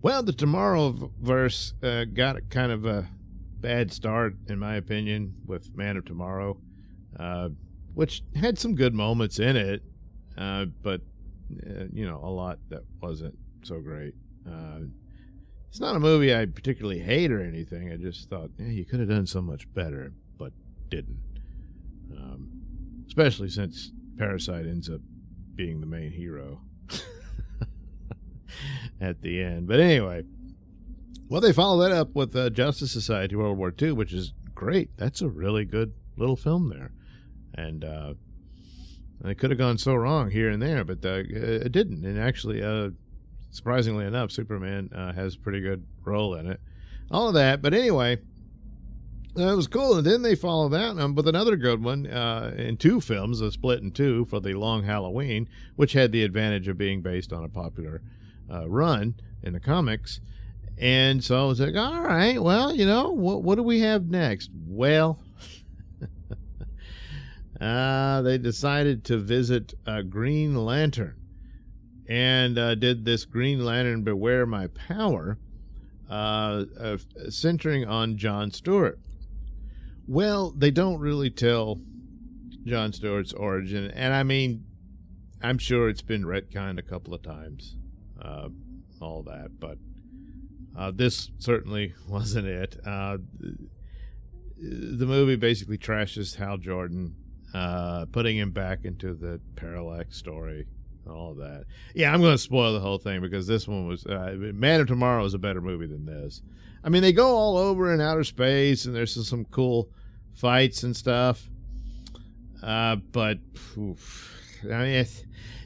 Well, the Tomorrowverse got kind of a bad start, in my opinion, with Man of Tomorrow, which had some good moments in it, but a lot that wasn't so great. It's not a movie I particularly hate or anything. I just thought, you could have done so much better, but didn't. Especially since Parasite ends up being the main hero at the end. But anyway, well, they follow that up with Justice Society World War II, which is great. That's a really good little film there. And it could have gone so wrong here and there, but it didn't. And actually, surprisingly enough, Superman has a pretty good role in it. All of that. But anyway, it was cool. And then they follow that with another good one in two films, a split in two for the Long Halloween, which had the advantage of being based on a popular run in the comics. And so I was like, all right, well, what do we have next? Well, they decided to visit Green Lantern and did this Green Lantern Beware My Power, centering on John Stewart. Well, they don't really tell John Stewart's origin, and I mean, I'm sure it's been retconned a couple of times, all that, but this certainly wasn't it. The movie basically trashes Hal Jordan, putting him back into the Parallax story, all of that. Yeah, I'm going to spoil the whole thing because this one was Man of Tomorrow is a better movie than this. I mean, they go all over in outer space, and there's some cool fights and stuff. But I mean,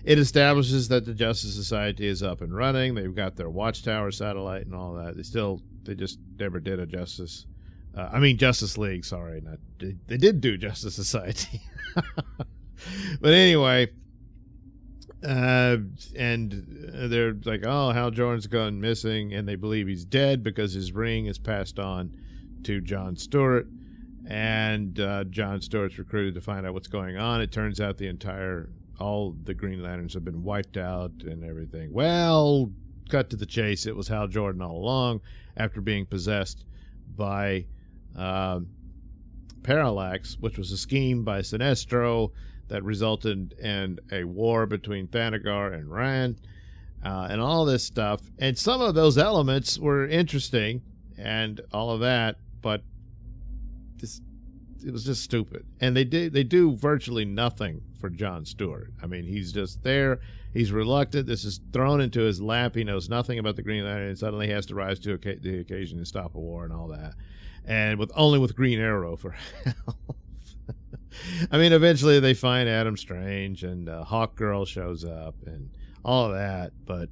it establishes that the Justice Society is up and running. They've got their Watchtower satellite and all that. They just never did a Justice League. Sorry, they did do Justice Society. But anyway, and they're like, oh, Hal Jordan's gone missing, and they believe he's dead because his ring is passed on to John Stewart, and John Stewart's recruited to find out what's going on. It turns out all the Green Lanterns have been wiped out and everything. Well, cut to the chase. It was Hal Jordan all along, after being possessed by Parallax, which was a scheme by Sinestro that resulted in a war between Thanagar and Rand, and all this stuff. And some of those elements were interesting and all of that, but it was just stupid. And they do virtually nothing for John Stewart. I mean, he's just there. He's reluctant. This is thrown into his lap. He knows nothing about the Green Lantern, and suddenly he has to rise to the occasion and stop a war and all that. And only with Green Arrow for help. I mean, eventually they find Adam Strange, and Hawk Girl shows up and all of that, but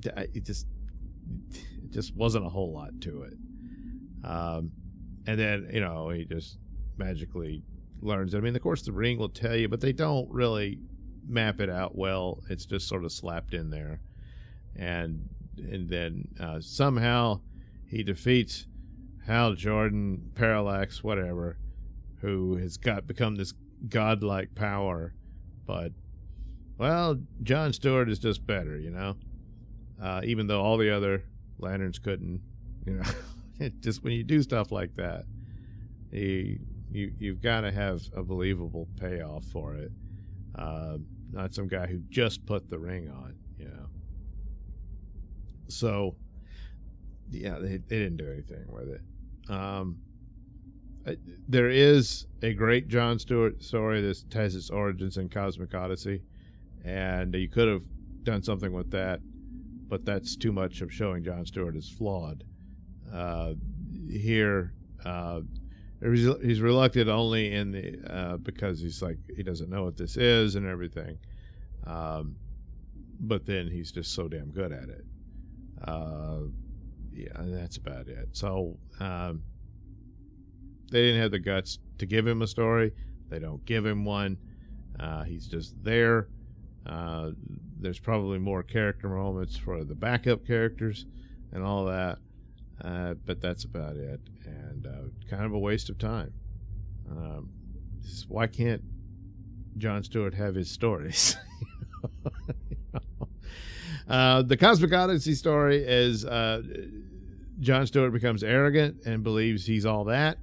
it just wasn't a whole lot to it. And then, he just magically learns. I mean, of course, the ring will tell you, but they don't really map it out well. It's just sort of slapped in there. And then somehow he defeats Hal Jordan, Parallax, whatever, who has become this godlike power. But, well, John Stewart is just better, even though all the other Lanterns couldn't, It just, when you do stuff like that, you've got to have a believable payoff for it. Not some guy who just put the ring on, So, yeah, they didn't do anything with it. There is a great John Stewart story that has its origins in Cosmic Odyssey, and you could have done something with that, but that's too much of showing John Stewart as flawed. Here, he's reluctant only in the because he's like, he doesn't know what this is and everything, but then he's just so damn good at it. Yeah, and that's about it. So they didn't have the guts to give him a story. They don't give him one. He's just there. There's probably more character moments for the backup characters and all that. But that's about it, and kind of a waste of time. Why can't John Stewart have his stories? The Cosmic Odyssey story is Jon Stewart becomes arrogant and believes he's all that,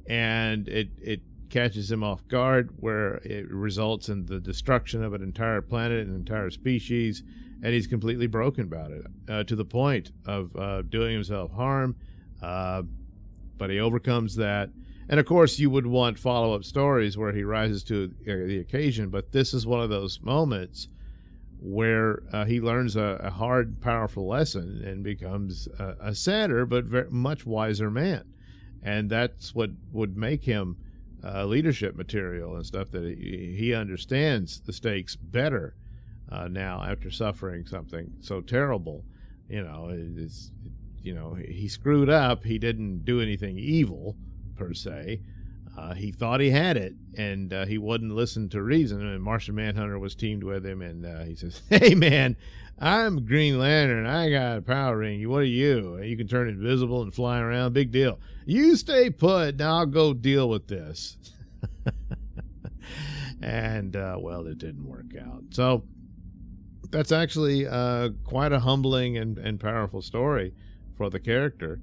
and it catches him off guard, where it results in the destruction of an entire planet, an entire species, and he's completely broken about it, to the point of doing himself harm. But he overcomes that. And, of course, you would want follow-up stories where he rises to the occasion, but this is one of those moments where he learns a hard, powerful lesson and becomes a sadder but very much wiser man. And that's what would make him leadership material and stuff, that he understands the stakes better now after suffering something so terrible. He screwed up. He didn't do anything evil, per se. He thought he had it, and he wouldn't listen to reason. And Martian Manhunter was teamed with him, and he says, "Hey, man, I'm Green Lantern. I got a power ring. What are you? You can turn invisible and fly around. Big deal. You stay put, and I'll go deal with this." And, well, it didn't work out. So that's actually quite a humbling and powerful story for the character.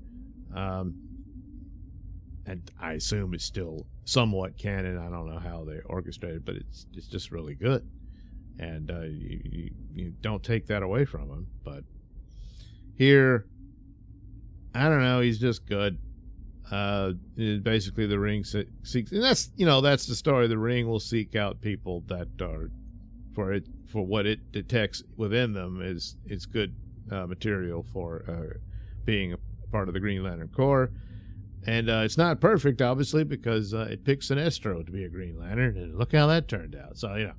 And I assume it's still somewhat canon. I don't know how they orchestrated, but it's just really good. And you don't take that away from him. But here, I don't know, he's just good. Basically, the Ring seeks, and that's the story. The Ring will seek out people that are, for what it detects within them is good material for being a part of the Green Lantern Corps. And it's not perfect, obviously, because it picked Sinestro to be a Green Lantern, and look how that turned out. So,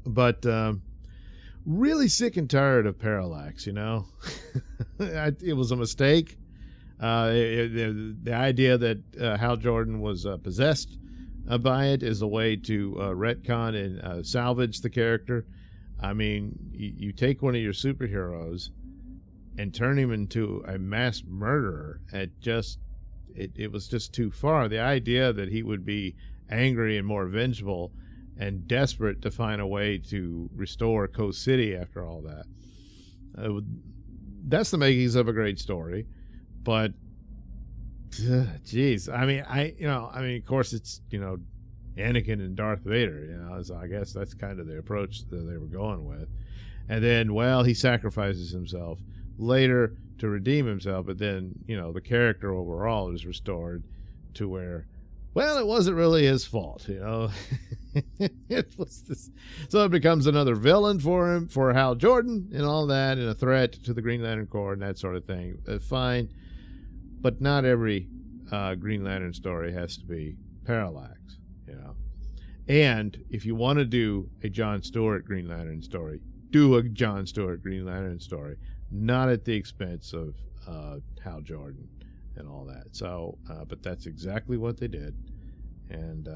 But really sick and tired of Parallax, It was a mistake. The idea that Hal Jordan was possessed by it is a way to retcon and salvage the character. I mean, you take one of your superheroes and turn him into a mass murderer. It was just too far. The idea that he would be angry and more vengeful and desperate to find a way to restore Coast City after all that. That's the makings of a great story. But, geez, of course it's, Anakin and Darth Vader, so I guess that's kind of the approach that they were going with. And then, well, he sacrifices himself later to redeem himself, but then, the character overall is restored to where, well, it wasn't really his fault, It was this. So it becomes another villain for Hal Jordan and all that, and a threat to the Green Lantern Corps and that sort of thing. Fine, but not every Green Lantern story has to be Parallax, And if you want to do a Jon Stewart Green Lantern story, do a Jon Stewart Green Lantern story, not at the expense of Hal Jordan and all that. So, but that's exactly what they did, and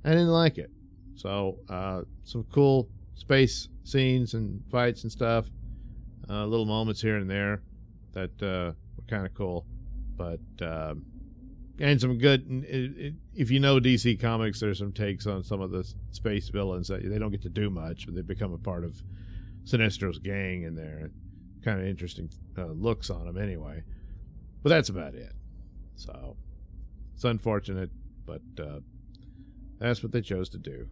I didn't like it. So, some cool space scenes and fights and stuff, little moments here and there that were kind of cool, but and some good. If you know DC Comics, there's some takes on some of the space villains that they don't get to do much, but they become a part of Sinestro's gang in there. Kind of interesting looks on them anyway. But that's about it. So it's unfortunate, but that's what they chose to do.